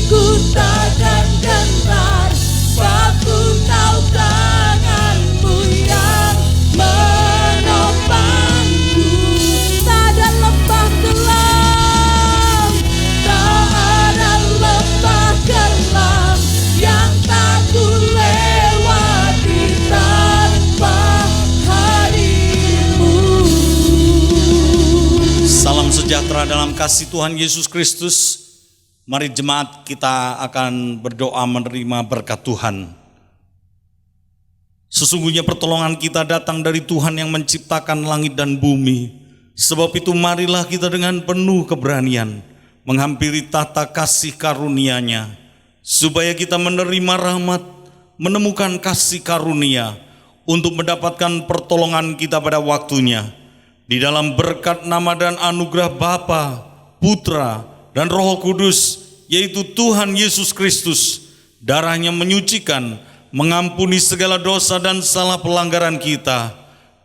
Ku takkan gentar, sebab ku tahu tangan-Mu yang menopangku. Tak ada lembah kelam, tak ada lembah kelam yang tak ku lewati tanpa hadir-Mu. Salam sejahtera dalam kasih Tuhan Yesus Kristus. Mari jemaat kita akan berdoa menerima berkat Tuhan. Sesungguhnya pertolongan kita datang dari Tuhan yang menciptakan langit dan bumi. Sebab itu marilah kita dengan penuh keberanian menghampiri tata kasih karunia-Nya, supaya kita menerima rahmat, menemukan kasih karunia untuk mendapatkan pertolongan kita pada waktunya. Di dalam berkat nama dan anugerah Bapa, Putra, dan Roh Kudus, yaitu Tuhan Yesus Kristus. Darah-Nya menyucikan, mengampuni segala dosa dan salah pelanggaran kita.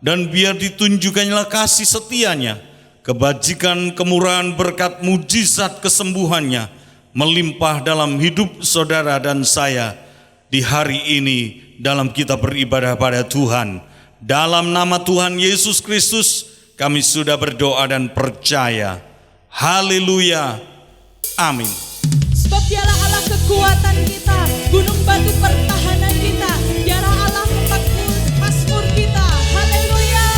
Dan biar ditunjukkannya kasih setia-Nya, kebajikan, kemurahan, berkat, mujizat, kesembuhan-Nya melimpah dalam hidup saudara dan saya di hari ini dalam kita beribadah pada Tuhan. Dalam nama Tuhan Yesus Kristus kami sudah berdoa dan percaya. Haleluya. Amin. Sebab Dialah Allah kekuatan kita, gunung batu pertahanan kita, Dialah Allah Mazmur kita. Haleluya.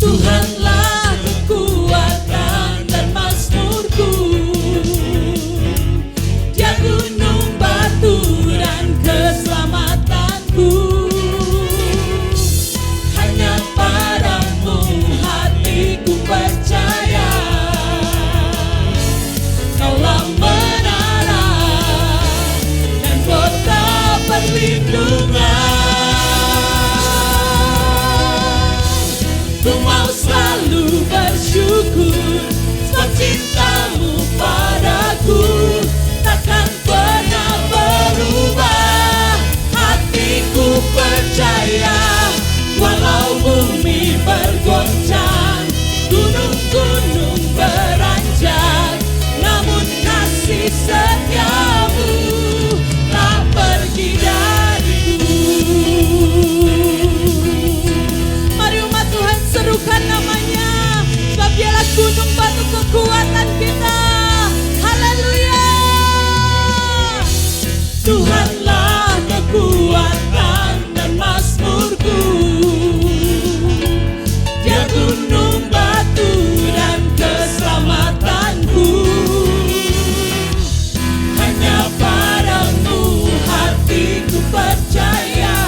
Tuhanlah kekuatan dan mazmurku, Dia gunung batu dan keselamatanku. Hanya padamu hatiku percaya, Kaulah menara dan kota perlindungan. Ku mau selalu bersyukur, sebab cinta-Mu padaku takkan pernah berubah. Hatiku percaya, walau bumi bergoncang, gunung-gunung beranjak, namun kasih setia-Mu tak pergi dariku. Mari umat Tuhan serukan namanya, sebab Dialah gunung batu kekuatan kita. Haleluya. Tuhanlah kekuatan dan mazmurku, Dia gunung batu dan keselamatanku. Hanya padamu hatiku percaya,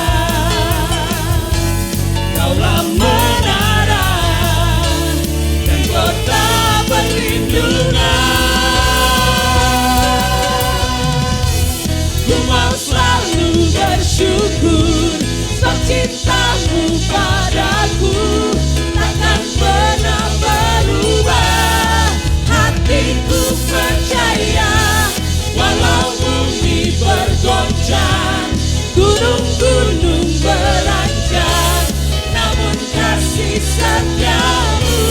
Kaulah menara dan kota perlindungan. Ku mau selalu bersyukur, sebab cinta-Mu padaku takkan pernah berubah. Hatiku percaya, walau bumi bergoncang, gunung-gunung beranjak, namun kasih setia-Mu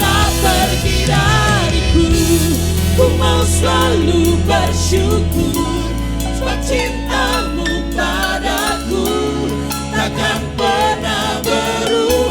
tak pergi dariku. Ku mau selalu bersyukur, sebab cinta-Mu padaku takkan pernah berubah.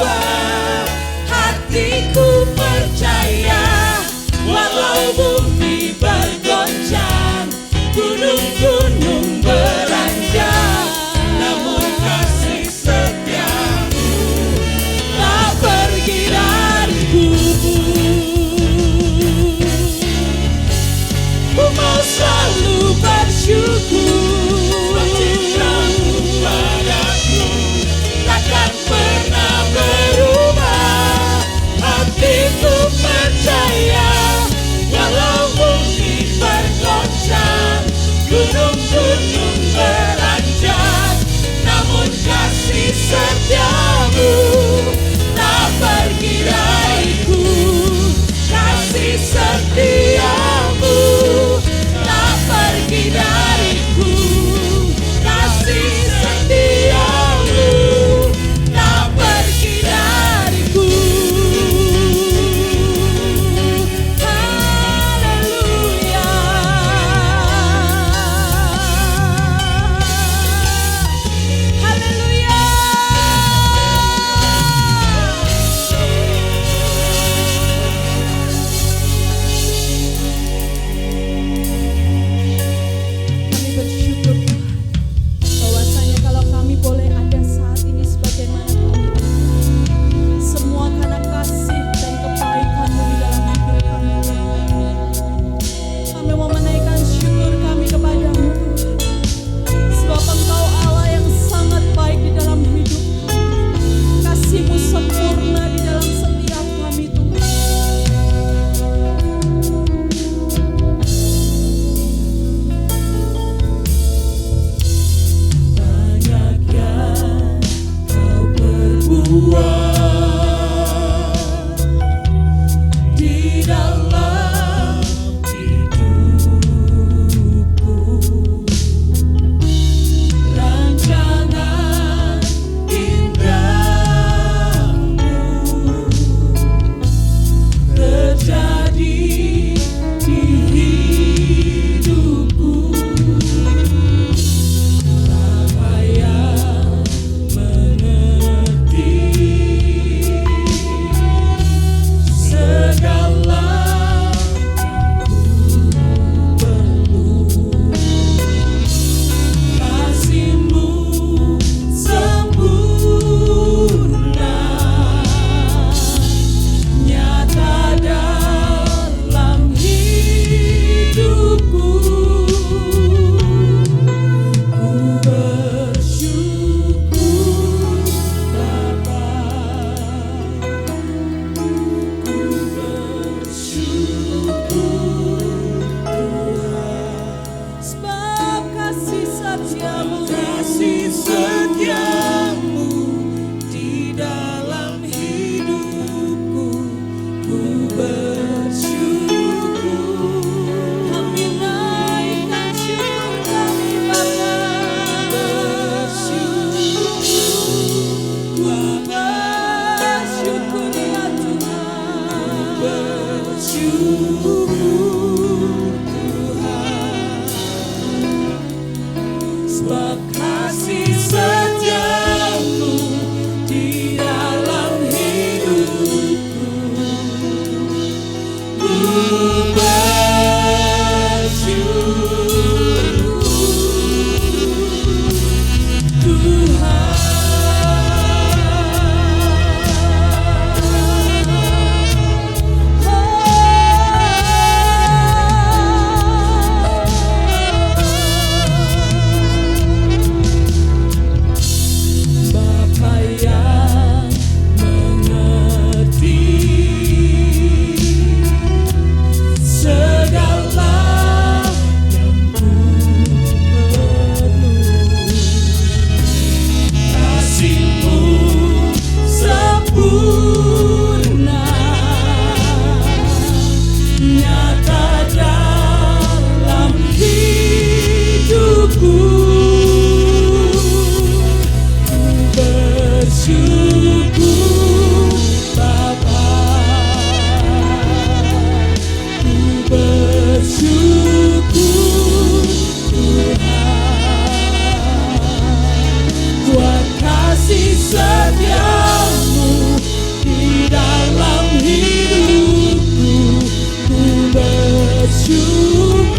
kasih setiamu di dalam hidupku, ku bersyukur,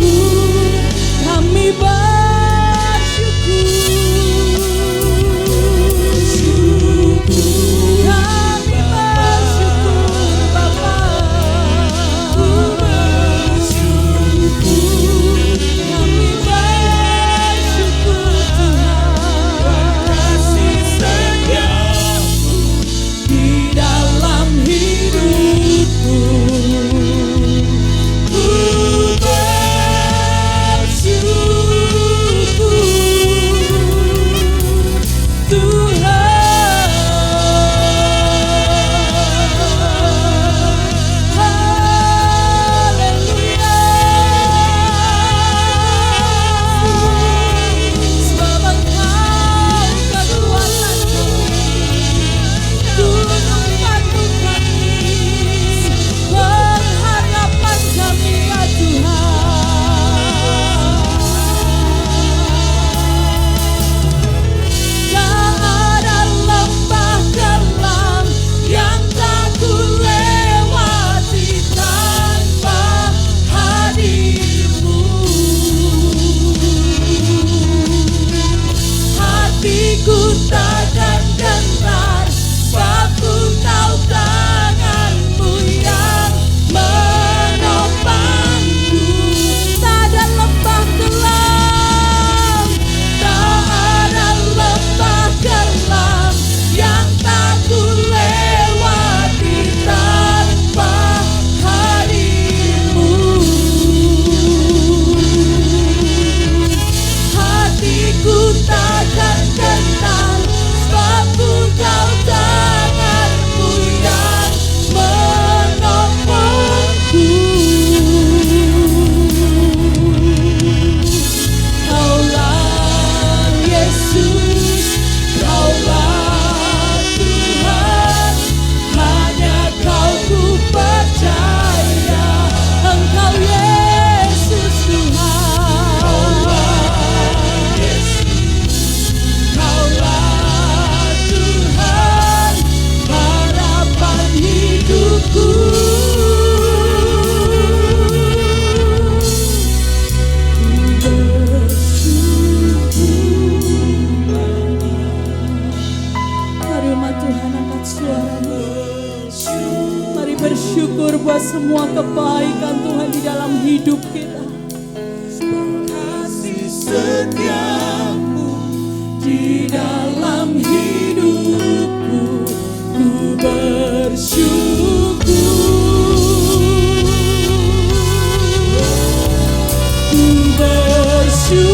kami bersyukur buat semua kebaikan Tuhan di dalam hidup kita. Kasih setiamu di dalam hidupku, ku bersyukur, ku bersyukur,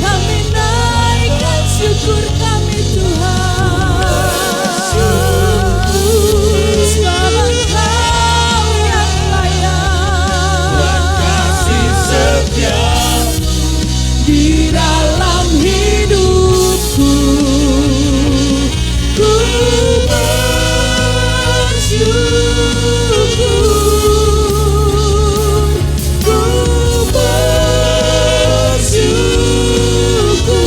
kami naikkan syukur kami Tuhan. Di dalam hidupku, ku bersyukur, ku bersyukur, ku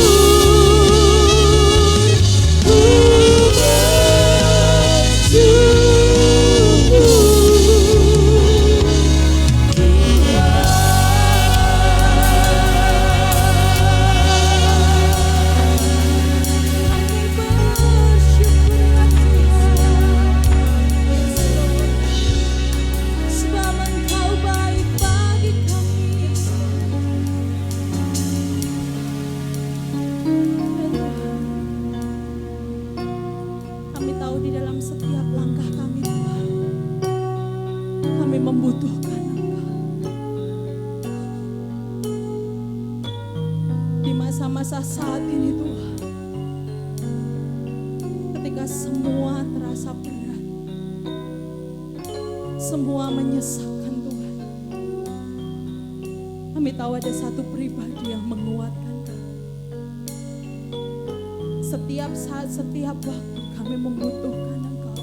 Kami tahu di dalam setiap langkah kami Tuhan, kami membutuhkan Engkau. Di masa-masa saat ini Tuhan, ketika semua terasa berat, semua menyesakkan Tuhan, kami tahu ada satu pribadi yang menguatkan kami. Setiap saat, setiap waktu kami membutuhkan Engkau.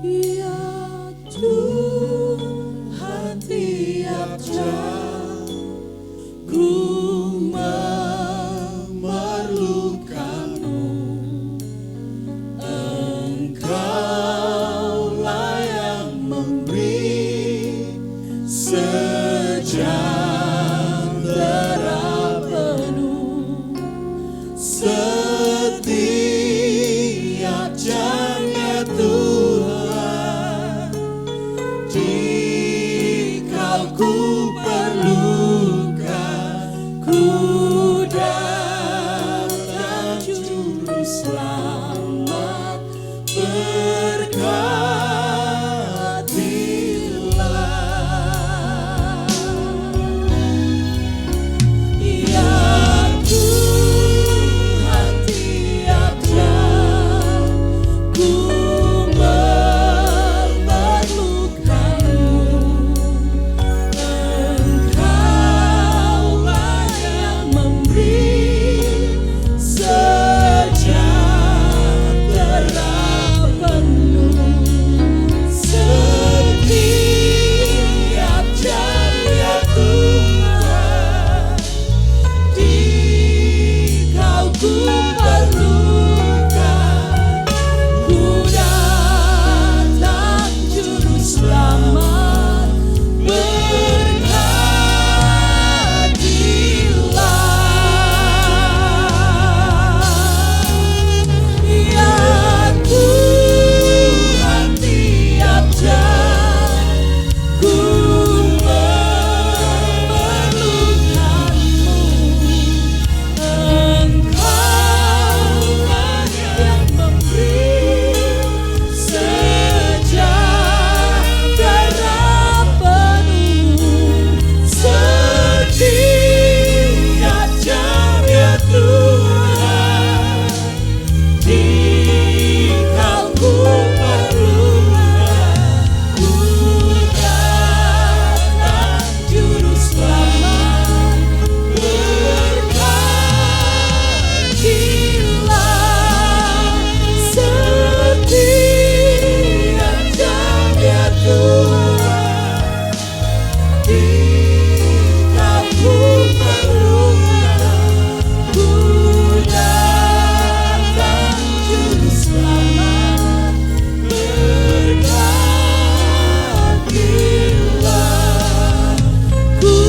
Ya Tuhan, tiap jam ku Ku datang juru selamat, berkatilah. Ya Tuhan, tiap jam ku memerlukanmu. Engkaulah yang memberi sejahtera penuh. Setiap jam ya Tuhan, Dikau ku perlukan. Ku datang juru selamat, berkatilah. Ya Tuhan, tiap jam ku memerlukanmu. Engkaulah yang memberi sejahtera penuh. Setiap jam ya Tuhan, Dikau ku perlukan. Ku datang juru selamat, berkatilah. Setiap jam ya Tuhan, Dikau ku perlukan. Ku datang juru selamat, berkatilah. Ku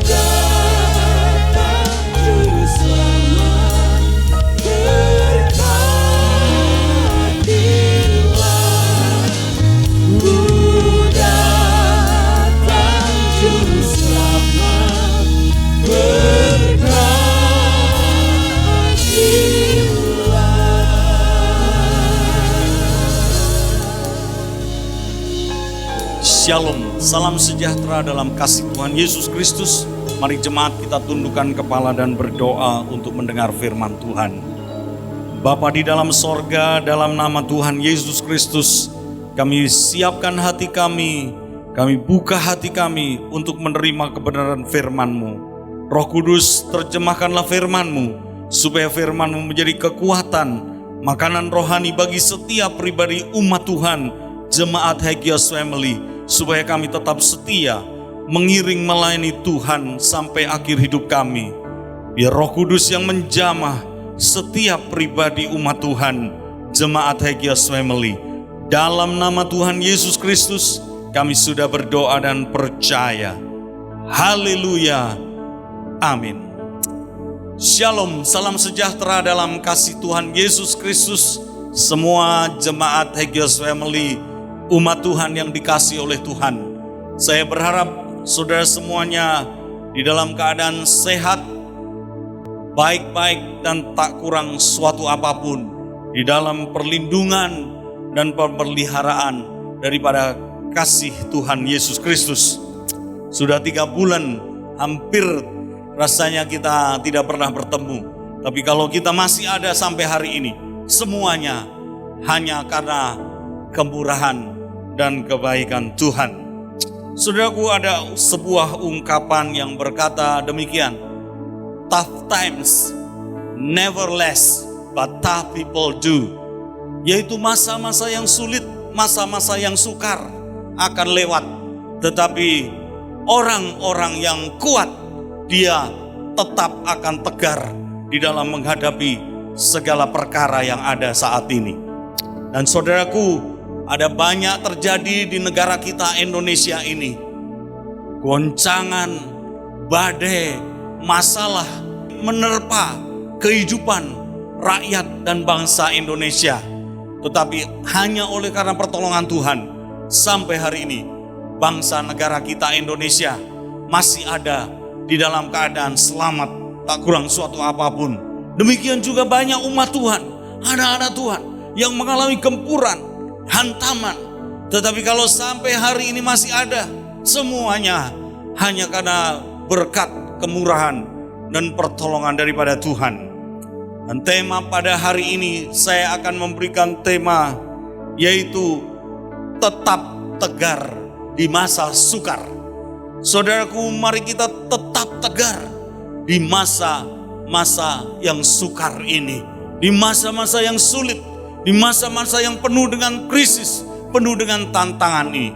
datang juru selamat, berkatilah. Ku datang juru selamat, berkatilah. Shalom, salam sejahtera dalam kasih Tuhan Yesus Kristus. Mari jemaat kita tundukkan kepala dan berdoa untuk mendengar firman Tuhan. Bapa di dalam sorga, dalam nama Tuhan Yesus Kristus, kami siapkan hati kami buka hati kami untuk menerima kebenaran firman-Mu. Roh Kudus, terjemahkanlah firman-Mu, supaya firman-Mu menjadi kekuatan, makanan rohani bagi setiap pribadi umat Tuhan, jemaat Hagios Family, supaya kami tetap setia, mengiring melayani Tuhan sampai akhir hidup kami. Biar Roh Kudus yang menjamah setiap pribadi umat Tuhan, jemaat Hagios Family. Dalam nama Tuhan Yesus Kristus, kami sudah berdoa dan percaya. Haleluya. Amin. Shalom, salam sejahtera dalam kasih Tuhan Yesus Kristus. Semua jemaat Hagios Family, umat Tuhan yang dikasihi oleh Tuhan. Saya berharap saudara semuanya di dalam keadaan sehat, baik-baik dan tak kurang suatu apapun, di dalam perlindungan dan pemeliharaan daripada kasih Tuhan Yesus Kristus. Sudah 3 bulan, hampir rasanya kita tidak pernah bertemu. Tapi kalau kita masih ada sampai hari ini, semuanya hanya karena kemurahan dan kebaikan Tuhan. Saudaraku, ada sebuah ungkapan yang berkata demikian. Tough times never last, but tough people do. Yaitu masa-masa yang sulit, masa-masa yang sukar akan lewat. Tetapi orang-orang yang kuat, dia tetap akan tegar di dalam menghadapi segala perkara yang ada saat ini. Dan saudaraku, ada banyak terjadi di negara kita Indonesia ini. Goncangan, badai, masalah menerpa kehidupan rakyat dan bangsa Indonesia. Tetapi hanya oleh karena pertolongan Tuhan, sampai hari ini bangsa negara kita Indonesia masih ada di dalam keadaan selamat, tak kurang suatu apapun. Demikian juga banyak umat Tuhan, anak-anak Tuhan yang mengalami gempuran, hantaman. Tetapi kalau sampai hari ini masih ada, semuanya hanya karena berkat, kemurahan, dan pertolongan daripada Tuhan. Dan tema pada hari ini saya akan memberikan tema, yaitu tetap tegar di masa sukar. Saudaraku, mari kita tetap tegar di masa-masa yang sukar ini, di masa-masa yang sulit, di masa-masa yang penuh dengan krisis, penuh dengan tantangan ini.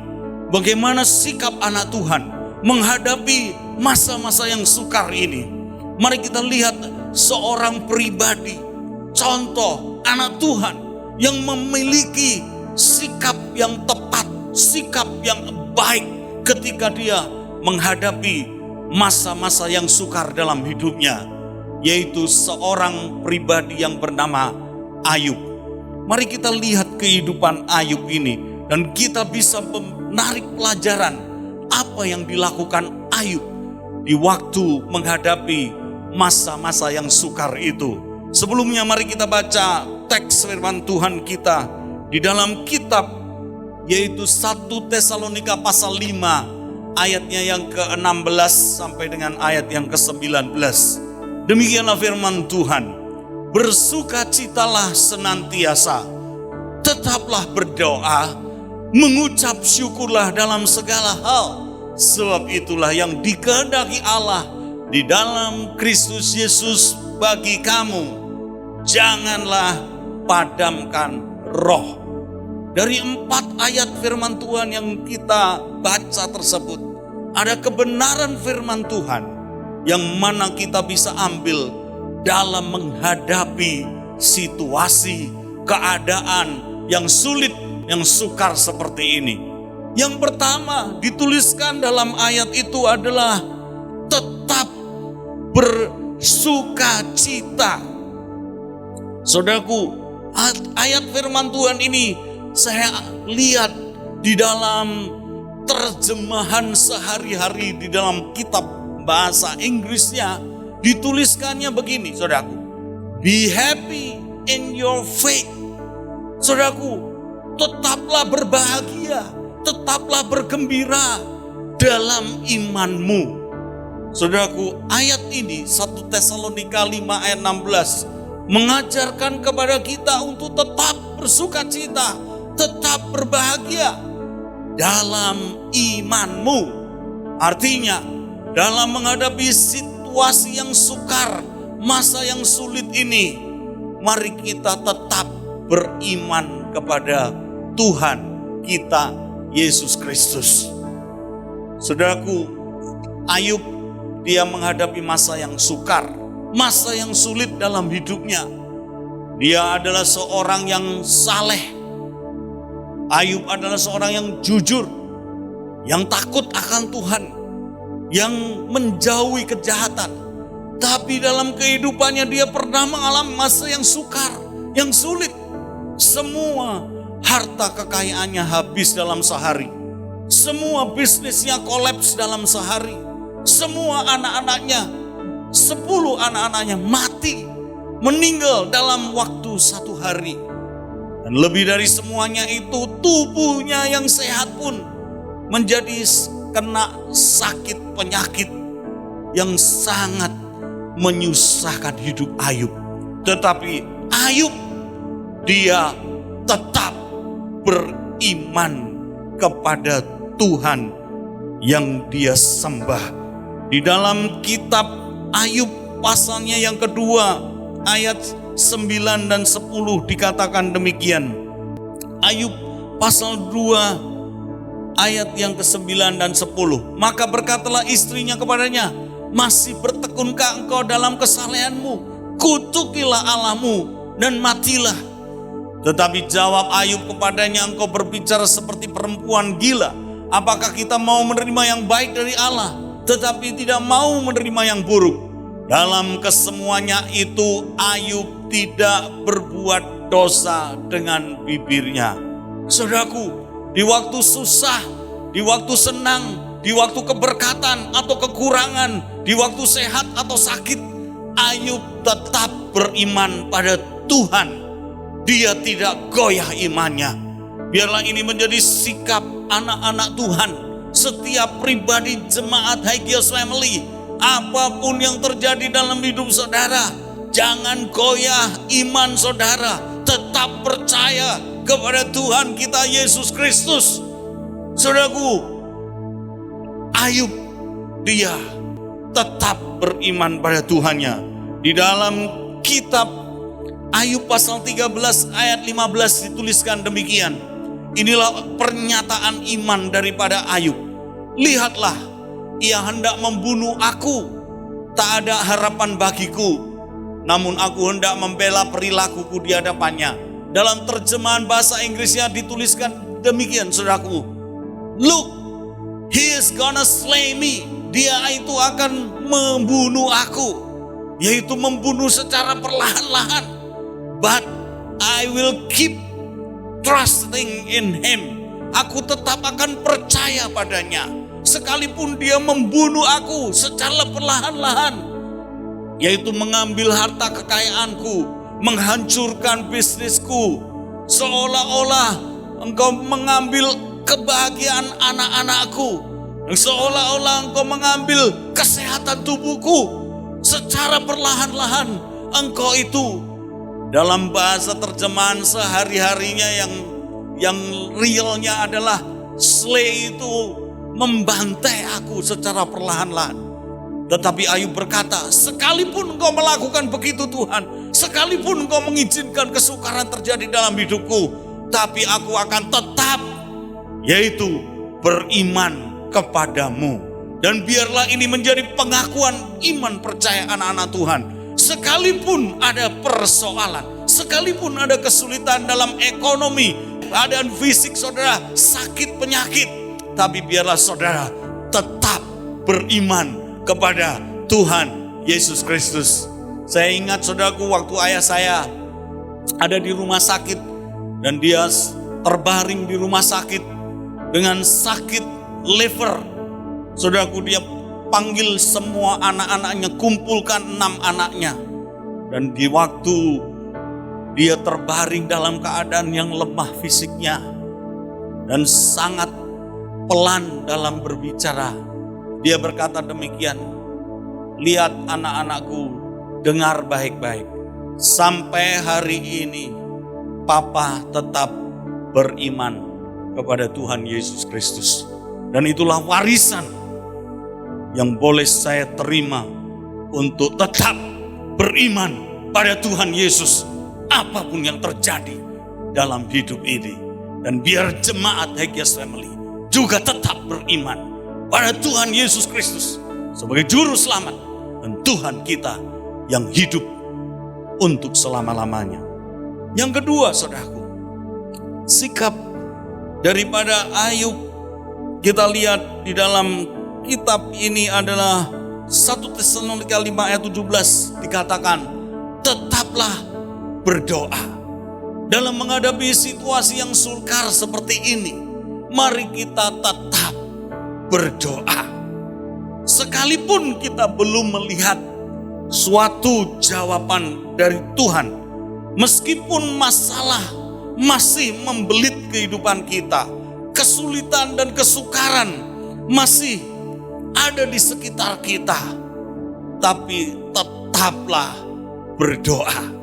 Bagaimana sikap anak Tuhan menghadapi masa-masa yang sukar ini? Mari kita lihat seorang pribadi, contoh anak Tuhan yang memiliki sikap yang tepat, sikap yang baik ketika dia menghadapi masa-masa yang sukar dalam hidupnya, yaitu seorang pribadi yang bernama Ayub. Mari kita lihat kehidupan Ayub ini dan kita bisa menarik pelajaran apa yang dilakukan Ayub di waktu menghadapi masa-masa yang sukar itu. Sebelumnya mari kita baca teks firman Tuhan kita di dalam kitab, yaitu 1 Tesalonika pasal 5 ayatnya yang ke-16 sampai dengan ayat yang ke-19. Demikianlah firman Tuhan. Bersukacitalah senantiasa, tetaplah berdoa, mengucap syukurlah dalam segala hal, sebab itulah yang dikehendaki Allah di dalam Kristus Yesus bagi kamu. Janganlah padamkan roh. Dari 4 ayat firman Tuhan yang kita baca tersebut, ada kebenaran firman Tuhan yang mana kita bisa ambil dalam menghadapi situasi, keadaan yang sulit, yang sukar seperti ini. Yang pertama dituliskan dalam ayat itu adalah tetap bersukacita. Saudaraku, ayat firman Tuhan ini saya lihat di dalam terjemahan sehari-hari di dalam kitab bahasa Inggrisnya, dituliskannya begini, saudaraku. Be happy in your faith. Saudaraku, tetaplah berbahagia, tetaplah bergembira dalam imanmu. Saudaraku, ayat ini 1 Tesalonika 5 ayat 16 mengajarkan kepada kita untuk tetap bersukacita, tetap berbahagia dalam imanmu. Artinya, dalam menghadapi situasi yang sukar, masa yang sulit ini, mari kita tetap beriman kepada Tuhan kita Yesus Kristus. Saudaraku, Ayub dia menghadapi masa yang sukar, masa yang sulit dalam hidupnya. Dia adalah seorang yang saleh. Ayub adalah seorang yang jujur, yang takut akan Tuhan, yang menjauhi kejahatan. Tapi dalam kehidupannya dia pernah mengalami masa yang sukar, yang sulit. Semua harta kekayaannya habis dalam sehari. Semua bisnisnya kolaps dalam sehari. Semua anak-anaknya, 10 anak-anaknya mati, meninggal dalam waktu 1 hari. Dan lebih dari semuanya itu, tubuhnya yang sehat pun menjadi kena sakit penyakit yang sangat menyusahkan hidup Ayub. Tetapi Ayub dia tetap beriman kepada Tuhan yang dia sembah. Di dalam kitab Ayub pasalnya yang kedua ayat 9 dan 10 dikatakan demikian. Ayub pasal 2 ayat yang ke-9 dan 10. Maka berkatalah istrinya kepadanya, masih bertekunkah engkau dalam kesalehanmu? Kutukilah Allahmu dan matilah. Tetapi jawab Ayub kepadanya, engkau berbicara seperti perempuan gila. Apakah kita mau menerima yang baik dari Allah, tetapi tidak mau menerima yang buruk? Dalam kesemuanya itu Ayub tidak berbuat dosa dengan bibirnya. Saudaraku, di waktu susah, di waktu senang, di waktu keberkatan atau kekurangan, di waktu sehat atau sakit, Ayub tetap beriman pada Tuhan. Dia tidak goyah imannya. Biarlah ini menjadi sikap anak-anak Tuhan, setiap pribadi jemaat Hagios Family. Apapun yang terjadi dalam hidup saudara, jangan goyah iman saudara. Tetap percaya kepada Tuhan kita Yesus Kristus. Saudaraku, Ayub dia tetap beriman pada Tuhannya. Di dalam kitab Ayub pasal 13 ayat 15 dituliskan demikian. Inilah pernyataan iman daripada Ayub. Lihatlah, ia hendak membunuh aku, tak ada harapan bagiku, namun aku hendak membela perilakuku di hadapannya. Dalam terjemahan bahasa Inggrisnya dituliskan demikian, saudaraku. Look, he is gonna slay me. Dia itu akan membunuh aku, yaitu membunuh secara perlahan-lahan. But I will keep trusting in him. Aku tetap akan percaya padanya. Sekalipun dia membunuh aku secara perlahan-lahan, yaitu mengambil harta kekayaanku, menghancurkan bisnisku, seolah-olah engkau mengambil kebahagiaan anak-anakku, seolah-olah engkau mengambil kesehatan tubuhku secara perlahan-lahan. Engkau itu, dalam bahasa terjemahan sehari-harinya yang realnya adalah slay, itu membantai aku secara perlahan-lahan. Tetapi Ayub berkata, sekalipun engkau melakukan begitu Tuhan, sekalipun engkau mengizinkan kesukaran terjadi dalam hidupku, tapi aku akan tetap, yaitu beriman kepadamu. Dan biarlah ini menjadi pengakuan iman percaya anak-anak Tuhan. Sekalipun ada persoalan, sekalipun ada kesulitan dalam ekonomi, keadaan fisik saudara, sakit penyakit, tapi biarlah saudara tetap beriman kepada Tuhan Yesus Kristus. Saya ingat saudaraku, waktu ayah saya ada di rumah sakit dan dia terbaring di rumah sakit dengan sakit liver. Saudaraku, dia panggil semua anak-anaknya, kumpulkan 6 anaknya. Dan di waktu dia terbaring dalam keadaan yang lemah fisiknya dan sangat pelan dalam berbicara, dia berkata demikian, lihat anak-anakku, dengar baik-baik. Sampai hari ini Papa tetap beriman kepada Tuhan Yesus Kristus. Dan itulah warisan yang boleh saya terima untuk tetap beriman pada Tuhan Yesus. Apapun yang terjadi dalam hidup ini. Dan biar jemaat Hagios Family juga tetap beriman pada Tuhan Yesus Kristus sebagai juru selamat dan Tuhan kita yang hidup untuk selama-lamanya. Yang kedua, saudaraku, sikap daripada Ayub kita lihat di dalam kitab ini adalah 1 Tesalonika 5 ayat 17 dikatakan, tetaplah berdoa. Dalam menghadapi situasi yang sukar seperti ini, mari kita tetap berdoa. Sekalipun kita belum melihat suatu jawaban dari Tuhan, meskipun masalah masih membelit kehidupan kita, kesulitan dan kesukaran masih ada di sekitar kita, tapi tetaplah berdoa.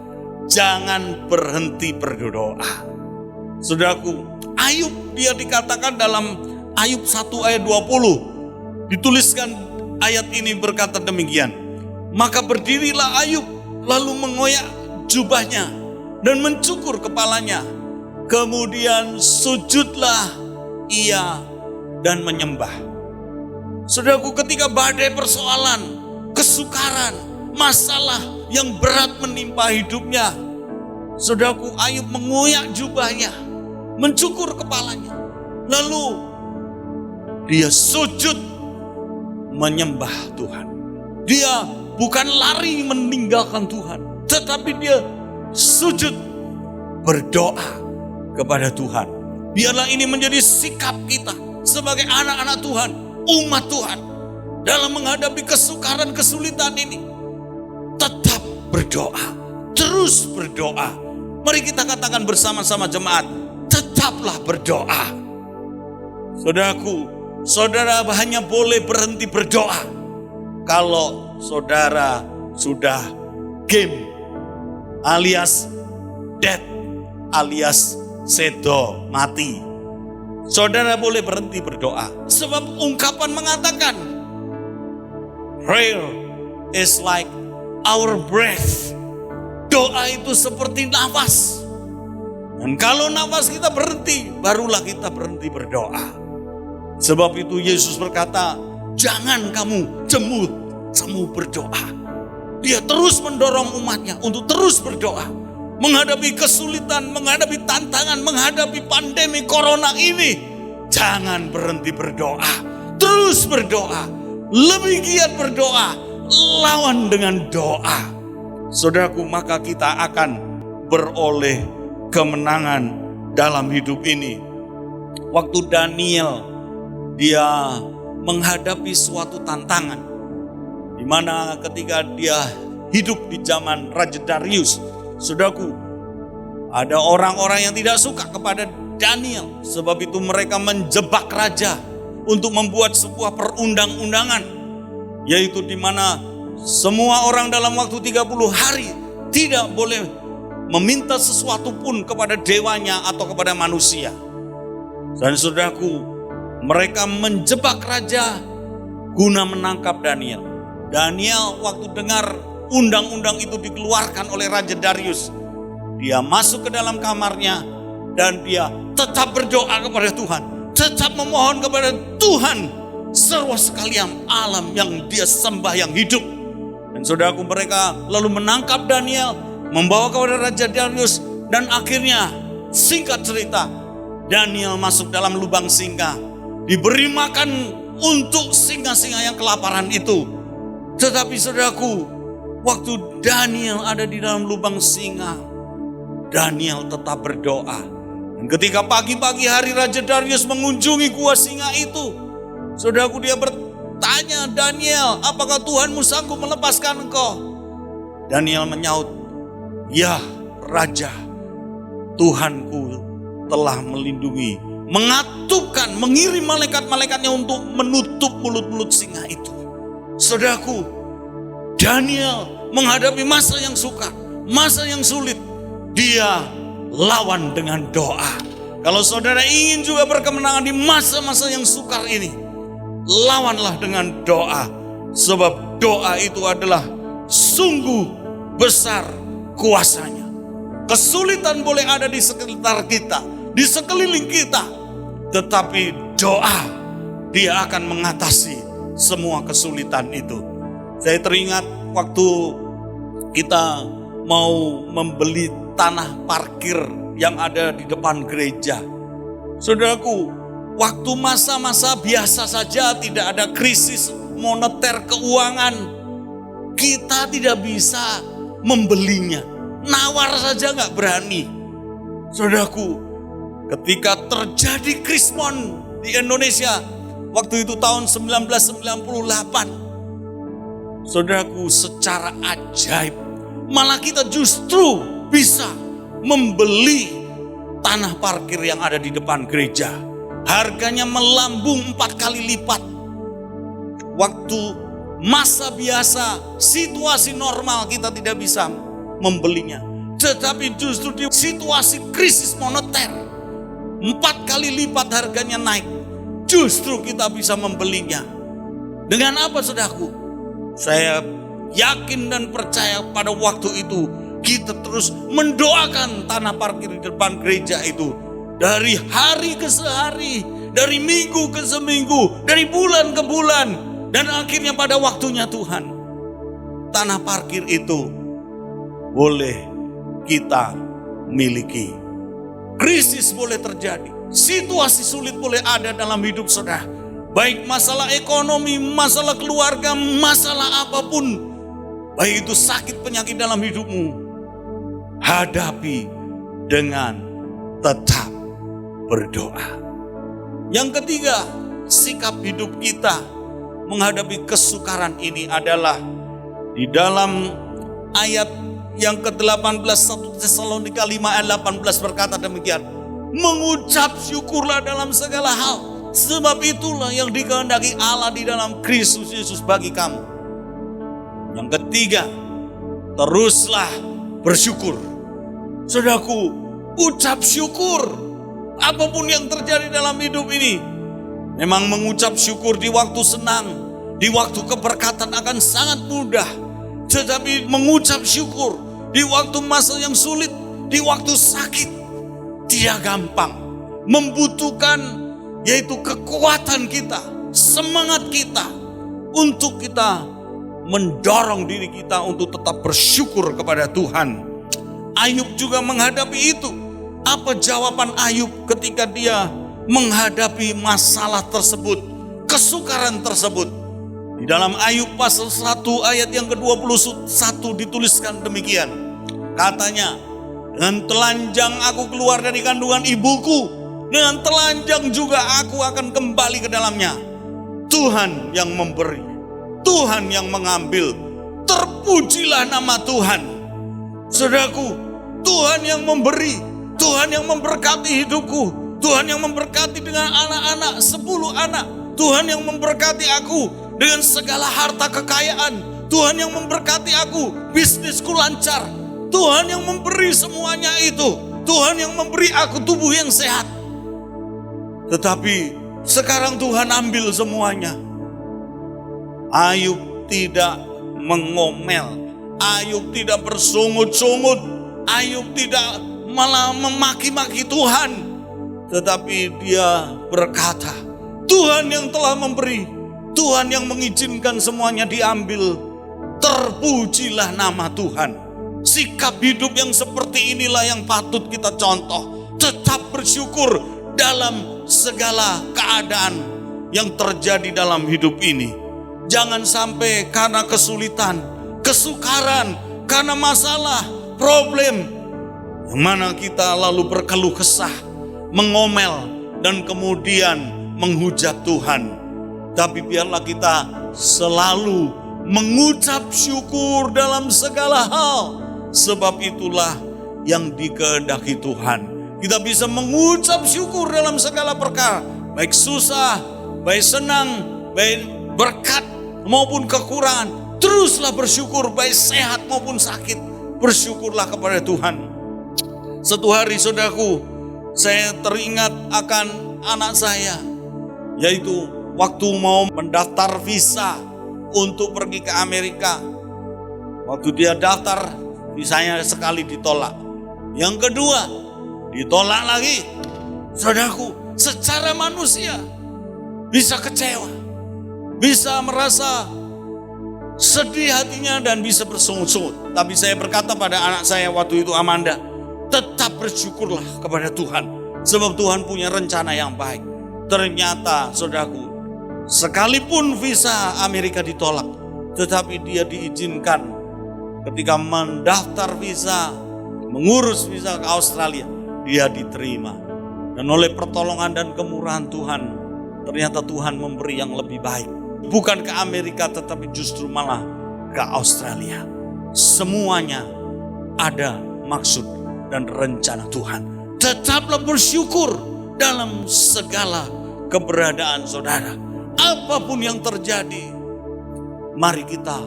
Jangan berhenti berdoa. Saudaraku, Ayub dia dikatakan dalam Ayub 1 ayat 20 dituliskan ayat ini berkata demikian. Maka berdirilah Ayub lalu mengoyak jubahnya dan mencukur kepalanya. Kemudian sujudlah ia dan menyembah. Saudaraku, ketika badai persoalan, kesukaran, masalah yang berat menimpa hidupnya, saudaraku, Ayub mengoyak jubahnya, mencukur kepalanya, lalu dia sujud menyembah Tuhan. Dia bukan lari meninggalkan Tuhan, tetapi dia sujud berdoa kepada Tuhan. Biarlah ini menjadi sikap kita sebagai anak-anak Tuhan. umat Tuhan dalam menghadapi kesukaran kesulitan ini, tetap berdoa, terus berdoa. Mari kita katakan bersama-sama jemaat, tetaplah berdoa. Saudaraku, saudara hanya boleh berhenti berdoa kalau saudara sudah game alias dead alias sedo mati. Saudara boleh berhenti berdoa. Sebab ungkapan mengatakan prayer is like our breath. Doa itu seperti nafas. Dan kalau nafas kita berhenti, barulah kita berhenti berdoa. Sebab itu Yesus berkata, jangan kamu jemu berdoa. Dia terus mendorong umatnya untuk terus berdoa. Menghadapi kesulitan, menghadapi tantangan, menghadapi pandemi corona ini. Jangan berhenti berdoa. Terus berdoa. Lebih giat berdoa. Lawan dengan doa. Saudaraku, maka kita akan beroleh kemenangan dalam hidup ini. Waktu Daniel, dia menghadapi suatu tantangan. Di mana ketika dia hidup di zaman Raja Darius, saudaraku, ada orang-orang yang tidak suka kepada Daniel. Sebab itu mereka menjebak raja untuk membuat sebuah perundang-undangan. Yaitu di mana semua orang dalam waktu 30 hari tidak boleh meminta sesuatu pun kepada dewanya atau kepada manusia. Dan saudaraku, mereka menjebak raja guna menangkap Daniel. Daniel waktu dengar undang-undang itu dikeluarkan oleh Raja Darius, dia masuk ke dalam kamarnya dan dia tetap berdoa kepada Tuhan, tetap memohon kepada Tuhan seluruh sekalian alam yang dia sembah yang hidup. Dan saudaraku, mereka lalu menangkap Daniel, membawa kepada Raja Darius, dan akhirnya singkat cerita, Daniel masuk dalam lubang singa, diberi makan untuk singa-singa yang kelaparan itu. Tetapi saudaraku, waktu Daniel ada di dalam lubang singa, Daniel tetap berdoa. Dan ketika pagi-pagi hari Raja Darius mengunjungi gua singa itu, saudaraku, dia bertanya, Daniel, apakah Tuhanmu sanggup melepaskan engkau? Daniel menyaut, ya Raja, Tuhanku telah melindungi, mengatupkan, mengirim malaikat-malaikatnya untuk menutup mulut-mulut singa itu. Saudaraku, Daniel menghadapi masa yang sukar, masa yang sulit, dia lawan dengan doa. Kalau saudara ingin juga berkemenangan di masa-masa yang sukar ini, lawanlah dengan doa. Sebab doa itu adalah sungguh besar kuasanya. Kesulitan boleh ada di sekitar kita, di sekeliling kita, tetapi doa, dia akan mengatasi semua kesulitan itu. Saya teringat waktu kita mau membeli tanah parkir yang ada di depan gereja. Saudaraku, waktu masa-masa biasa saja, tidak ada krisis moneter keuangan, kita tidak bisa membelinya. Nawar saja nggak berani. Saudaraku, ketika terjadi krismon di Indonesia, waktu itu tahun 1998, saudaraku, secara ajaib, malah kita justru bisa membeli tanah parkir yang ada di depan gereja. Harganya melambung 4 kali lipat. Waktu masa biasa, situasi normal, kita tidak bisa membelinya. Tetapi justru di situasi krisis moneter, 4 kali lipat harganya naik. Justru kita bisa membelinya. Dengan apa, saudaraku? Saya yakin dan percaya pada waktu itu kita terus mendoakan tanah parkir di depan gereja itu. Dari hari ke sehari, dari minggu ke seminggu, dari bulan ke bulan. Dan akhirnya pada waktunya Tuhan, tanah parkir itu boleh kita miliki. Krisis boleh terjadi, situasi sulit boleh ada dalam hidup saudara. Baik masalah ekonomi, masalah keluarga, masalah apapun. Baik itu sakit penyakit dalam hidupmu, hadapi dengan tetap berdoa. Yang ketiga, sikap hidup kita menghadapi kesukaran ini adalah di dalam ayat yang ke-18 1 Tesalonika 5 ayat 18 berkata demikian. Mengucap syukurlah dalam segala hal, sebab itulah yang dikehendaki Allah di dalam Kristus Yesus bagi kamu. Yang ketiga, teruslah bersyukur. Saudaraku, ucap syukur apapun yang terjadi dalam hidup ini. Memang mengucap syukur di waktu senang, di waktu keberkatan akan sangat mudah. Tetapi mengucap syukur di waktu masa yang sulit, di waktu sakit, tidak gampang. Membutuhkan yaitu kekuatan kita, semangat kita untuk kita mendorong diri kita untuk tetap bersyukur kepada Tuhan. Ayub juga menghadapi itu. Apa jawaban Ayub ketika dia menghadapi masalah tersebut, kesukaran tersebut? Di dalam Ayub pasal 1 ayat yang ke-21 dituliskan demikian. Katanya, dengan telanjang aku keluar dari kandungan ibuku, dengan telanjang juga aku akan kembali ke dalamnya. Tuhan yang memberi, Tuhan yang mengambil, terpujilah nama Tuhan. Saudaraku, Tuhan yang memberi, Tuhan yang memberkati hidupku, Tuhan yang memberkati dengan anak-anak 10 anak, Tuhan yang memberkati aku dengan segala harta kekayaan, Tuhan yang memberkati aku, bisnisku lancar, Tuhan yang memberi semuanya itu, Tuhan yang memberi aku tubuh yang sehat. Tetapi sekarang Tuhan ambil semuanya. Ayub tidak mengomel, Ayub tidak bersungut-sungut, Ayub tidak malah memaki-maki Tuhan. Tetapi dia berkata, Tuhan yang telah memberi, Tuhan yang mengizinkan semuanya diambil, terpujilah nama Tuhan. Sikap hidup yang seperti inilah yang patut kita contoh. Tetap bersyukur dalam segala keadaan yang terjadi dalam hidup ini. Jangan sampai karena kesulitan, kesukaran, karena masalah, problem, yang mana kita lalu berkeluh kesah, mengomel, dan kemudian menghujat Tuhan. Tapi biarlah kita selalu mengucap syukur dalam segala hal. Sebab itulah yang dikehendaki Tuhan. Kita bisa mengucap syukur dalam segala perkara. Baik susah, baik senang, baik berkat maupun kekurangan. Teruslah bersyukur, baik sehat maupun sakit. Bersyukurlah kepada Tuhan. Satu hari saudaraku, saya teringat akan anak saya. Yaitu waktu mau mendaftar visa untuk pergi ke Amerika. Waktu dia daftar, visanya sekali ditolak. Yang kedua, ditolak lagi. Saudaraku, secara manusia bisa kecewa, bisa merasa sedih hatinya dan bisa bersungut-sungut. Tapi saya berkata pada anak saya waktu itu, Amanda, tetap bersyukurlah kepada Tuhan. Sebab Tuhan punya rencana yang baik. Ternyata saudaraku, sekalipun visa Amerika ditolak, tetapi dia diizinkan ketika mendaftar visa, mengurus visa ke Australia, dia diterima. Dan oleh pertolongan dan kemurahan Tuhan, ternyata Tuhan memberi yang lebih baik. Bukan ke Amerika, tetapi justru malah ke Australia. Semuanya ada maksud dan rencana Tuhan. Tetaplah bersyukur dalam segala keberadaan saudara. Apapun yang terjadi, mari kita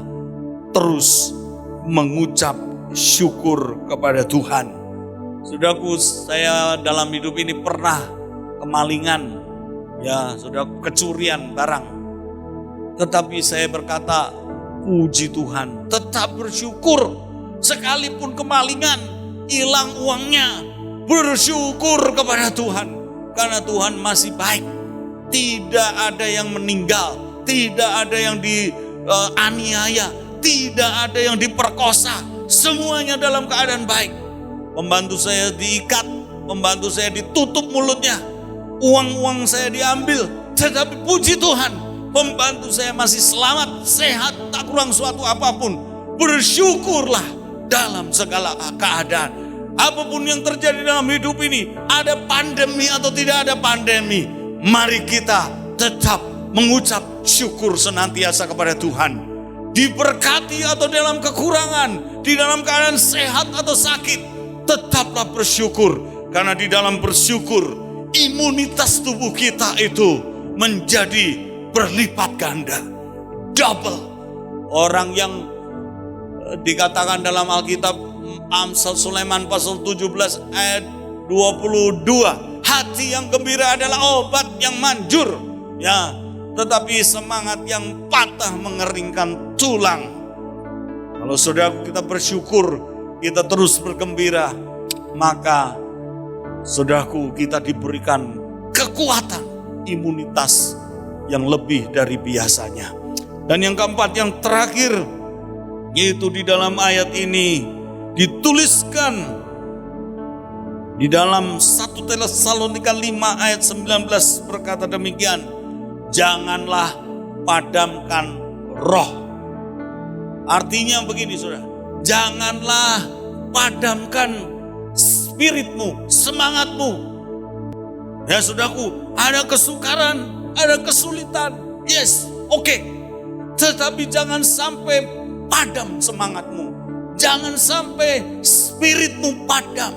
terus mengucap syukur kepada Tuhan. Saudaraku, saya dalam hidup ini pernah kemalingan, ya saudaraku, kecurian barang. Tetapi saya berkata, puji Tuhan, tetap bersyukur. Sekalipun kemalingan, hilang uangnya, bersyukur kepada Tuhan. Karena Tuhan masih baik. Tidak ada yang meninggal, tidak ada yang dianiaya, tidak ada yang diperkosa. Semuanya dalam keadaan baik. Pembantu saya diikat, pembantu saya ditutup mulutnya, uang-uang saya diambil. Tetapi puji Tuhan, pembantu saya masih selamat, sehat, tak kurang suatu apapun. Bersyukurlah dalam segala keadaan. Apapun yang terjadi dalam hidup ini, ada pandemi atau tidak ada pandemi, mari kita tetap mengucap syukur senantiasa kepada Tuhan. Diberkati atau dalam kekurangan, di dalam keadaan sehat atau sakit, tetaplah bersyukur. Karena di dalam bersyukur, imunitas tubuh kita itu menjadi berlipat ganda, double. Orang yang dikatakan dalam Alkitab, Amsal Sulaiman pasal 17 ayat 22, hati yang gembira adalah obat yang manjur, ya, tetapi semangat yang patah mengeringkan tulang. Kalau saudara kita bersyukur, kita terus bergembira, maka saudaraku kita diberikan kekuatan, imunitas yang lebih dari biasanya. Dan yang keempat, yang terakhir, yaitu di dalam ayat ini dituliskan di dalam 1 Tesalonika 5 ayat 19 berkata demikian, janganlah padamkan roh. Artinya begini saudara, janganlah padamkan spiritmu, semangatmu. Ya saudaraku, ada kesukaran, ada kesulitan, yes, oke. Tetapi jangan sampai padam semangatmu, jangan sampai spiritmu padam.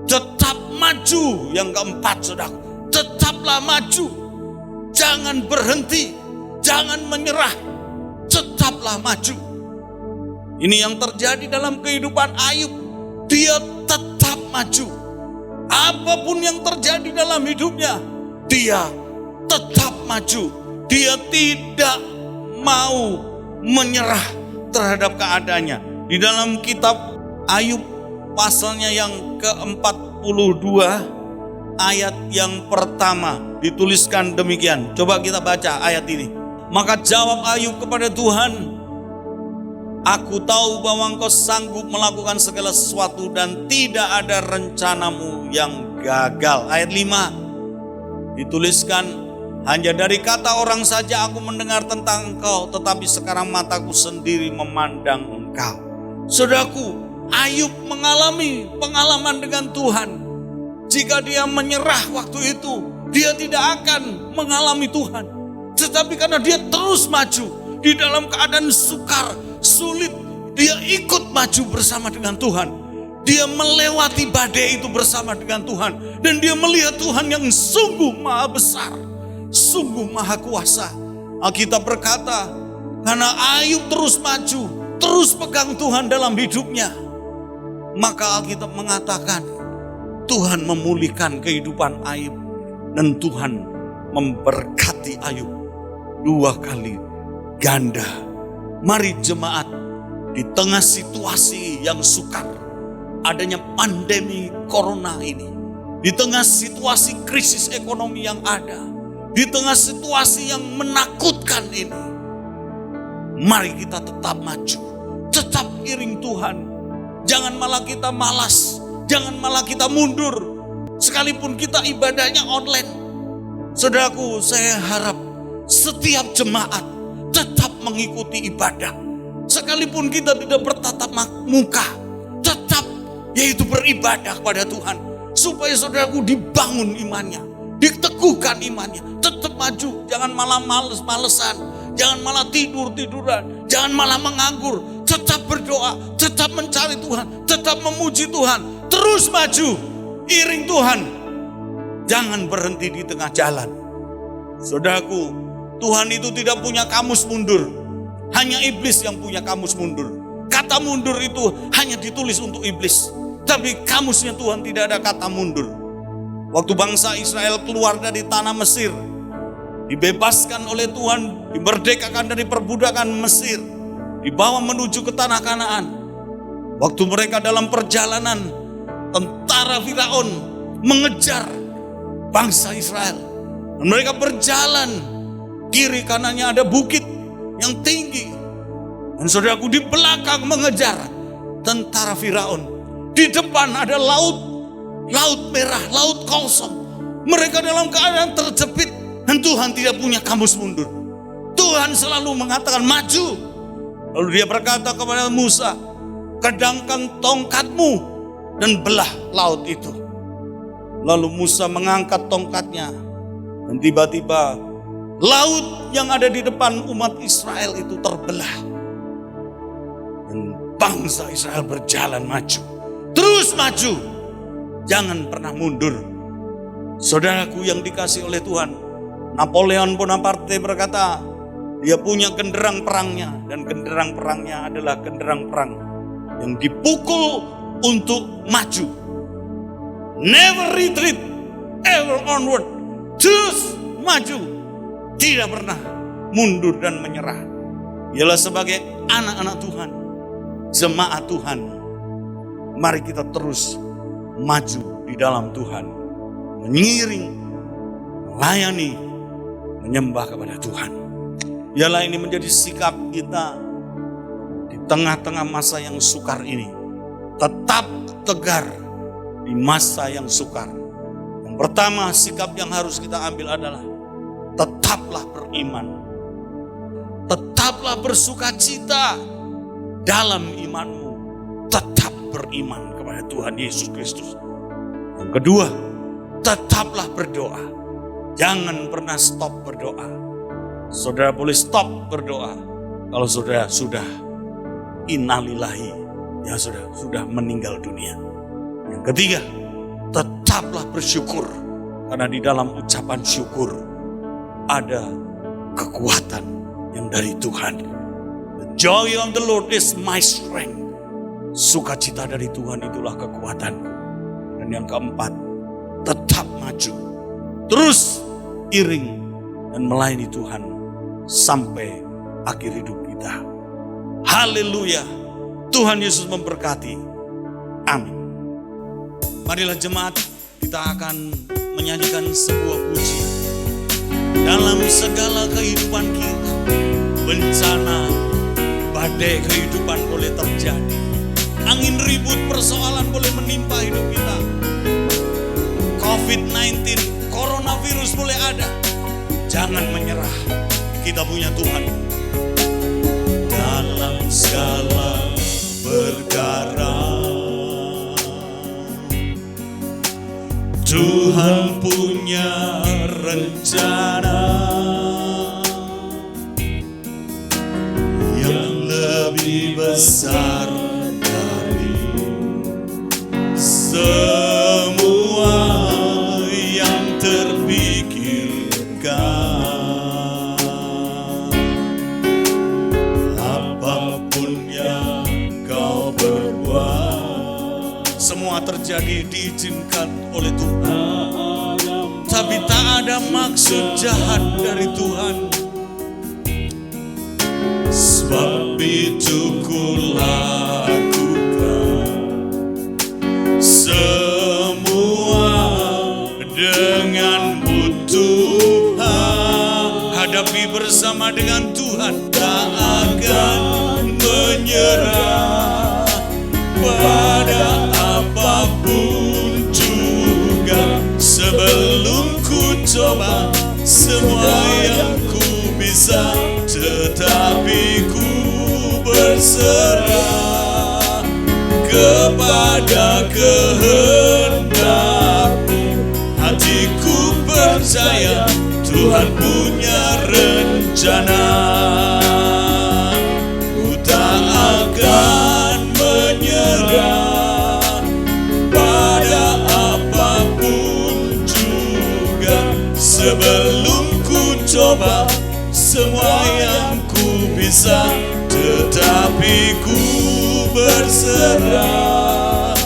Tetap maju. Yang keempat saudaraku, tetaplah maju. Jangan berhenti, jangan menyerah, tetaplah maju. Ini yang terjadi dalam kehidupan Ayub. Dia tetap maju. Apapun yang terjadi dalam hidupnya, dia tetap maju. Dia tidak mau menyerah terhadap keadaannya. Di dalam kitab Ayub pasalnya yang ke-42 ayat yang pertama dituliskan demikian. Coba kita baca ayat ini. Maka jawab Ayub kepada Tuhan, aku tahu bahwa Engkau sanggup melakukan segala sesuatu dan tidak ada rencanamu yang gagal. Ayat 5 dituliskan, hanya dari kata orang saja aku mendengar tentang Engkau, tetapi sekarang mataku sendiri memandang Engkau. Saudaraku, Ayub mengalami pengalaman dengan Tuhan. Jika dia menyerah waktu itu, dia tidak akan mengalami Tuhan. Tetapi karena dia terus maju di dalam keadaan sukar, sulit, dia ikut maju bersama dengan Tuhan. Dia melewati badai itu bersama dengan Tuhan. Dan dia melihat Tuhan yang sungguh maha besar, sungguh maha kuasa. Alkitab berkata, karena Ayub terus maju, terus pegang Tuhan dalam hidupnya, maka Alkitab mengatakan Tuhan memulihkan kehidupan Ayub. Dan Tuhan memberkati Ayub 2 kali ganda. Mari jemaat, di tengah situasi yang sukar, adanya pandemi corona ini, di tengah situasi krisis ekonomi yang ada, di tengah situasi yang menakutkan ini, mari kita tetap maju, tetap iring Tuhan. Jangan malah kita malas, jangan malah kita mundur. Sekalipun kita ibadahnya online, saudaraku, saya harap setiap jemaat tetap mengikuti ibadah. Sekalipun kita tidak bertatap muka, tetap yaitu beribadah kepada Tuhan. Supaya saudaraku dibangun imannya, diteguhkan imannya, tetap maju. Jangan malah males-malesan, jangan malah tidur-tiduran, jangan malah menganggur. Tetap berdoa, tetap mencari Tuhan, tetap memuji Tuhan. Terus maju, iring Tuhan. Jangan berhenti di tengah jalan. Saudaraku, Tuhan itu tidak punya kamus mundur. Hanya iblis yang punya kamus mundur. Kata mundur itu hanya ditulis untuk iblis. Tapi kamusnya Tuhan tidak ada kata mundur. Waktu bangsa Israel keluar dari tanah Mesir, dibebaskan oleh Tuhan, dimerdekakan dari perbudakan Mesir, dibawa menuju ke tanah Kanaan. Waktu mereka dalam perjalanan, tentara Firaun mengejar bangsa Israel. Dan mereka berjalan, kiri kanannya ada bukit yang tinggi. Dan saudaraku, di belakang mengejar tentara Firaun. Di depan ada laut merah, laut kosong. Mereka dalam keadaan terjepit. Dan Tuhan tidak punya kamus mundur. Tuhan selalu mengatakan maju. Lalu dia berkata kepada Musa, kedangkan tongkatmu dan belah laut itu. Lalu Musa mengangkat tongkatnya. Dan tiba-tiba Laut yang ada di depan umat Israel itu terbelah. Dan bangsa Israel berjalan maju. Terus maju. Jangan pernah mundur. Saudaraku yang dikasih oleh Tuhan, Napoleon Bonaparte berkata, dia punya genderang perangnya. Dan genderang perangnya adalah genderang perang yang dipukul untuk maju. Never retreat, ever onward. Terus maju. Tidak pernah mundur dan menyerah. Ialah sebagai anak-anak Tuhan, jemaat Tuhan, mari kita terus maju di dalam Tuhan, mengiring, melayani, menyembah kepada Tuhan. Ialah ini menjadi sikap kita di tengah-tengah masa yang sukar ini. Tetap tegar di masa yang sukar. Yang pertama, sikap yang harus kita ambil adalah tetaplah beriman. Tetaplah bersukacita dalam imanmu. Tetap beriman kepada Tuhan Yesus Kristus. Yang kedua, tetaplah berdoa. Jangan pernah stop berdoa. Saudara boleh stop berdoa kalau saudara sudah innalillahi, ya sudah meninggal dunia. Yang ketiga, tetaplah bersyukur, karena di dalam ucapan syukur ada kekuatan yang dari Tuhan. The joy of the Lord is my strength. Sukacita dari Tuhan itulah kekuatan. Dan yang keempat, tetap maju. Terus iring dan melayani Tuhan sampai akhir hidup kita. Haleluya. Tuhan Yesus memberkati. Amin. Marilah jemaat, kita akan menyanyikan sebuah pujian. Dalam segala kehidupan kita, bencana, badai kehidupan boleh terjadi. Angin ribut persoalan boleh menimpa hidup kita. COVID-19, coronavirus boleh ada. Jangan menyerah, kita punya Tuhan. Dalam segala perkara, Tuhan punya rencana yang lebih besar dari semua yang terpikirkan. Apapun yang kau berbuat, semua terjadi diizinkan oleh Tuhan. Tapi tak ada maksud jahat dari Tuhan. Sebab itu kulakukan semua denganmu Tuhan. Hadapi bersama dengan Tuhan. Tak akan menyerah pada apapun juga. Sebelum ku coba semua yang ku bisa, tetapi ku berserah kepada kehendak-Mu. Hatiku percaya Tuhan punya rencana. Ku tak akan menyerah pada apapun juga. Sebelum ku coba semua yang ku bisa, tetapi ku berserah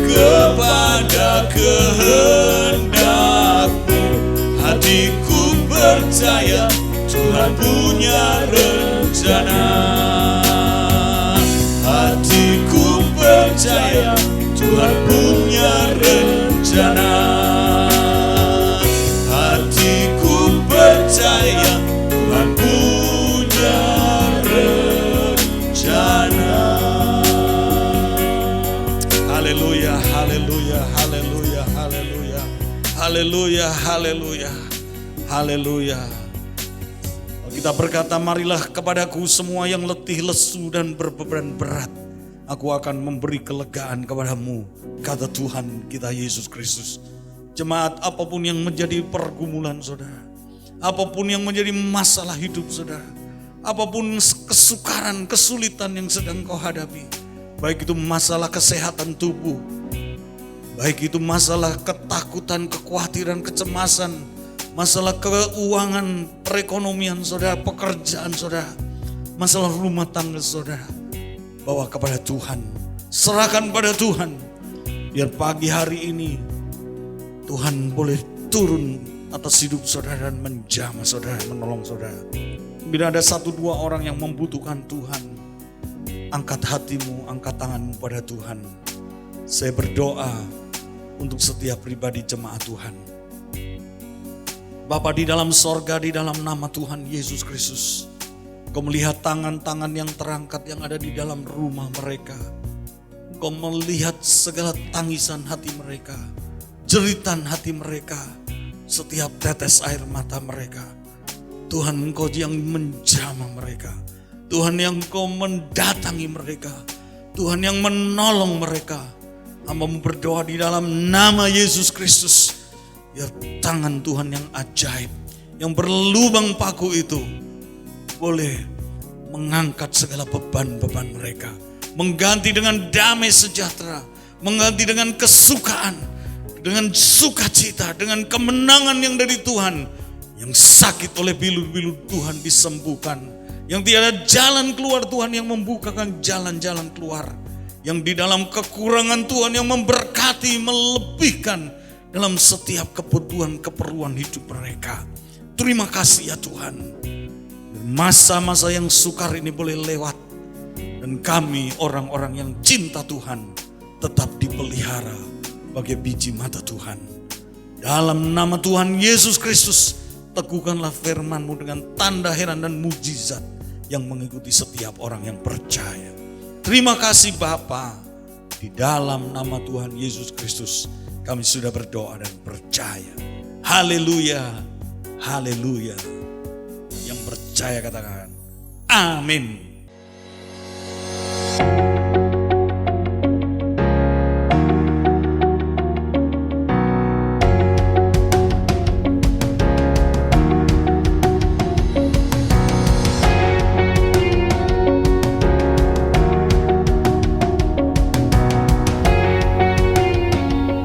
kepada kehendak-Mu. Hatiku percaya Tuhan punya rencana. Hatiku percaya Tuhan punya rencana. Hatiku percaya Tuhan punya rencana. Haleluya, haleluya, haleluya, haleluya. Haleluya, haleluya, haleluya. Kita berkata, marilah kepadaku semua yang letih, lesu dan berbeban berat. Aku akan memberi kelegaan kepadamu, kata Tuhan kita Yesus Kristus. Jemaat, apapun yang menjadi pergumulan saudara, apapun yang menjadi masalah hidup saudara, apapun kesukaran, kesulitan yang sedang kau hadapi, baik itu masalah kesehatan tubuh, baik itu masalah ketakutan, kekhawatiran, kecemasan, masalah keuangan, perekonomian saudara, pekerjaan saudara, masalah rumah tangga saudara, bawa kepada Tuhan, serahkan pada Tuhan. Biar pagi hari ini Tuhan boleh turun atas hidup saudara dan menjamah saudara, menolong saudara. Bila ada 1-2 orang yang membutuhkan Tuhan, angkat hatimu, angkat tanganmu pada Tuhan. Saya berdoa untuk setiap pribadi jemaat Tuhan. Bapa di dalam sorga, di dalam nama Tuhan Yesus Kristus, Kau melihat tangan-tangan yang terangkat yang ada di dalam rumah mereka. Kau melihat segala tangisan hati mereka, jeritan hati mereka, setiap tetes air mata mereka. Tuhan, Engkau yang menjamah mereka. Tuhan yang Kau mendatangi mereka. Tuhan yang menolong mereka. Hamba berdoa di dalam nama Yesus Kristus. Biar tangan Tuhan yang ajaib, yang berlubang paku itu boleh mengangkat segala beban-beban mereka. Mengganti dengan damai sejahtera, mengganti dengan kesukaan, dengan sukacita, dengan kemenangan yang dari Tuhan. Yang sakit oleh bilu-bilu Tuhan disembuhkan. Yang tiada jalan keluar Tuhan yang membukakan jalan-jalan keluar. Yang di dalam kekurangan Tuhan yang memberkati, melebihkan dalam setiap kebutuhan keperluan hidup mereka. Terima kasih ya Tuhan. Masa-masa yang sukar ini boleh lewat. Dan kami orang-orang yang cinta Tuhan tetap dipelihara bagai biji mata Tuhan. Dalam nama Tuhan Yesus Kristus, teguhkanlah firman-Mu dengan tanda heran dan mujizat yang mengikuti setiap orang yang percaya. Terima kasih Bapa. Di dalam nama Tuhan Yesus Kristus kami sudah berdoa dan percaya. Haleluya, haleluya. Yang percaya katakan amin.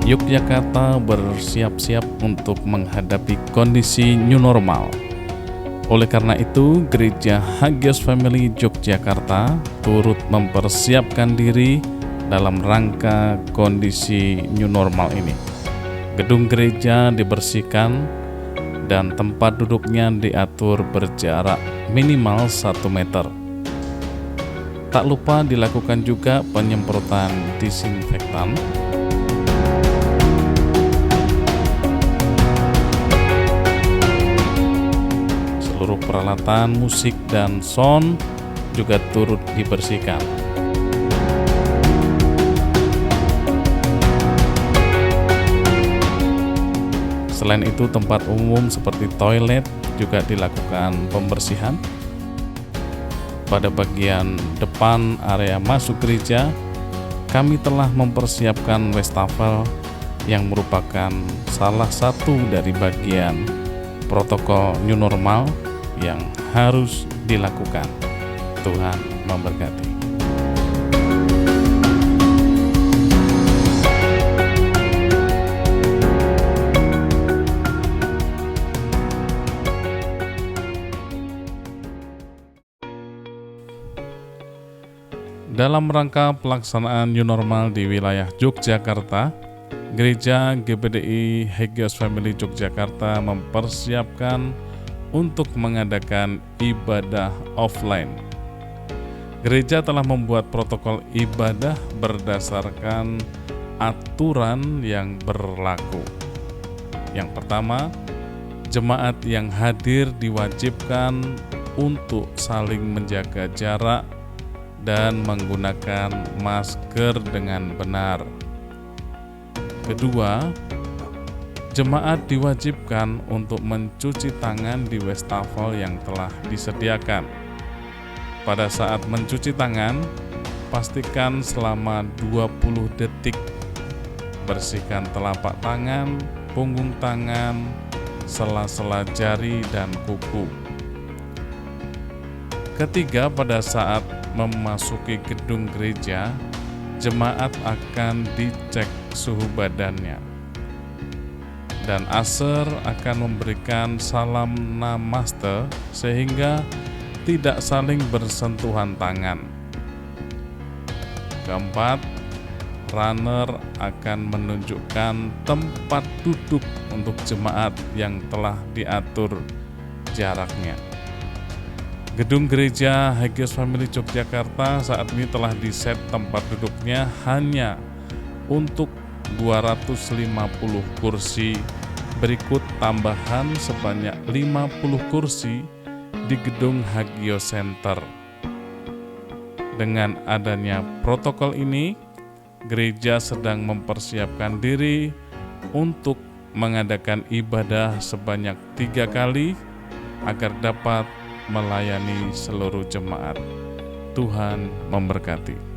Yogyakarta bersiap-siap untuk menghadapi kondisi new normal. Oleh karena itu, Gereja Hagios Family Yogyakarta turut mempersiapkan diri dalam rangka kondisi new normal ini. Gedung gereja dibersihkan dan tempat duduknya diatur berjarak minimal 1 meter. Tak lupa dilakukan juga penyemprotan disinfektan. Seluruh peralatan musik dan sound juga turut dibersihkan. Selain itu, tempat umum seperti toilet juga dilakukan pembersihan. Pada bagian depan area masuk gereja, kami telah mempersiapkan wastafel yang merupakan salah satu dari bagian protokol new normal yang harus dilakukan. Tuhan memberkati. Dalam rangka pelaksanaan new normal di wilayah Yogyakarta, Gereja GBDI Hagios Family Yogyakarta mempersiapkan untuk mengadakan ibadah offline. Gereja telah membuat protokol ibadah berdasarkan aturan yang berlaku. Yang pertama, jemaat yang hadir diwajibkan untuk saling menjaga jarak dan menggunakan masker dengan benar. Kedua, jemaat diwajibkan untuk mencuci tangan di wastafel yang telah disediakan. Pada saat mencuci tangan, pastikan selama 20 detik bersihkan telapak tangan, punggung tangan, sela-sela jari dan kuku. Ketiga, pada saat memasuki gedung gereja, jemaat akan dicek suhu badannya. Dan Aser akan memberikan salam namaste sehingga tidak saling bersentuhan tangan. Keempat, runner akan menunjukkan tempat duduk untuk jemaat yang telah diatur jaraknya. Gedung gereja Hagios Family Yogyakarta saat ini telah diset tempat duduknya hanya untuk 250 kursi, berikut tambahan sebanyak 50 kursi di gedung Hagios Center. Dengan adanya protokol ini, gereja sedang mempersiapkan diri untuk mengadakan ibadah sebanyak 3 kali agar dapat melayani seluruh jemaat. Tuhan memberkati.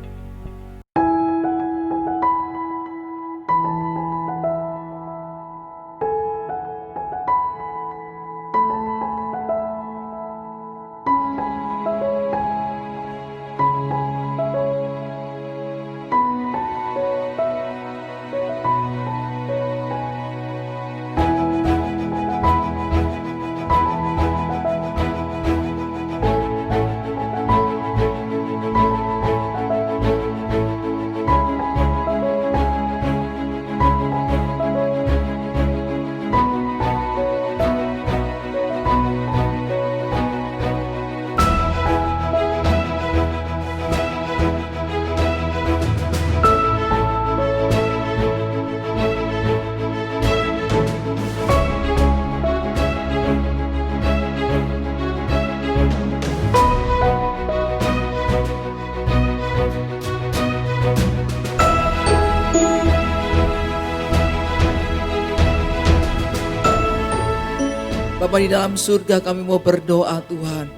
Bapa di dalam surga, kami mau berdoa Tuhan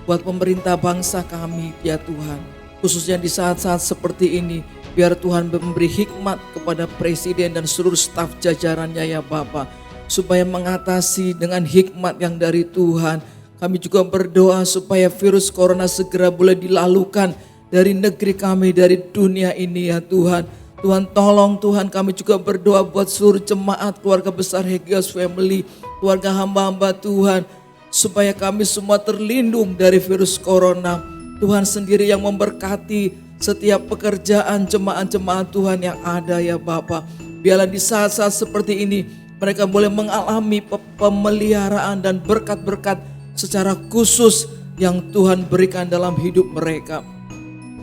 buat pemerintah bangsa kami ya Tuhan. Khususnya di saat-saat seperti ini, biar Tuhan memberi hikmat kepada Presiden dan seluruh staf jajarannya ya Bapa, supaya mengatasi dengan hikmat yang dari Tuhan. Kami juga berdoa supaya virus corona segera boleh dilalukan dari negeri kami, dari dunia ini ya Tuhan. Tuhan tolong Tuhan, kami juga berdoa buat seluruh jemaat keluarga besar Hagios Family, keluarga hamba-hamba Tuhan, supaya kami semua terlindung dari virus corona. Tuhan sendiri yang memberkati setiap pekerjaan jemaat-jemaat Tuhan yang ada ya Bapa. Biarlah di saat-saat seperti ini mereka boleh mengalami pemeliharaan dan berkat-berkat secara khusus yang Tuhan berikan dalam hidup mereka.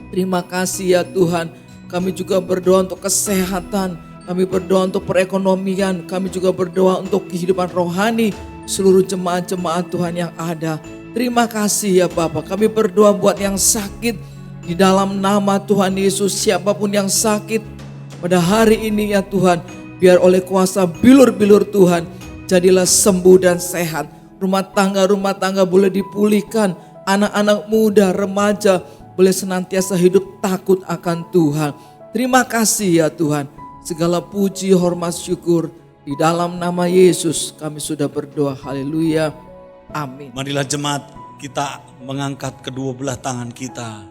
Terima kasih ya Tuhan. Kami juga berdoa untuk kesehatan, kami berdoa untuk perekonomian, kami juga berdoa untuk kehidupan rohani seluruh jemaat-jemaat Tuhan yang ada. Terima kasih ya Bapa. Kami berdoa buat yang sakit di dalam nama Tuhan Yesus. Siapapun yang sakit pada hari ini ya Tuhan, biar oleh kuasa bilur-bilur Tuhan jadilah sembuh dan sehat. Rumah tangga boleh dipulihkan, anak-anak muda, remaja boleh senantiasa hidup takut akan Tuhan. Terima kasih ya Tuhan. Segala puji, hormat, syukur di dalam nama Yesus kami sudah berdoa. Haleluya. Amin. Marilah jemaat kita mengangkat kedua belah tangan kita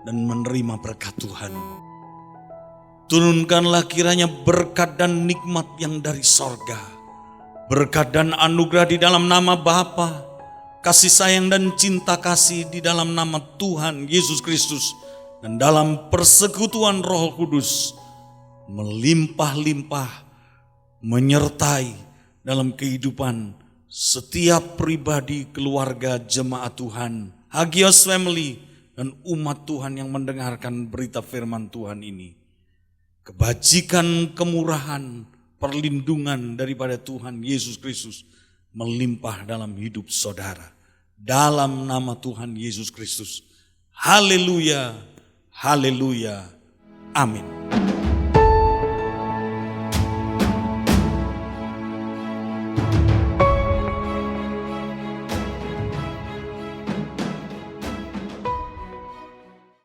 dan menerima berkat Tuhan. Turunkanlah kiranya berkat dan nikmat yang dari sorga. Berkat dan anugerah di dalam nama Bapa, kasih sayang dan cinta kasih di dalam nama Tuhan Yesus Kristus, dan dalam persekutuan Roh Kudus melimpah-limpah menyertai dalam kehidupan setiap pribadi, keluarga, jemaat Tuhan, Hagios Family, dan umat Tuhan yang mendengarkan berita firman Tuhan ini. Kebajikan, kemurahan, perlindungan daripada Tuhan Yesus Kristus melimpah dalam hidup saudara. Dalam nama Tuhan Yesus Kristus. Haleluya, haleluya, amin.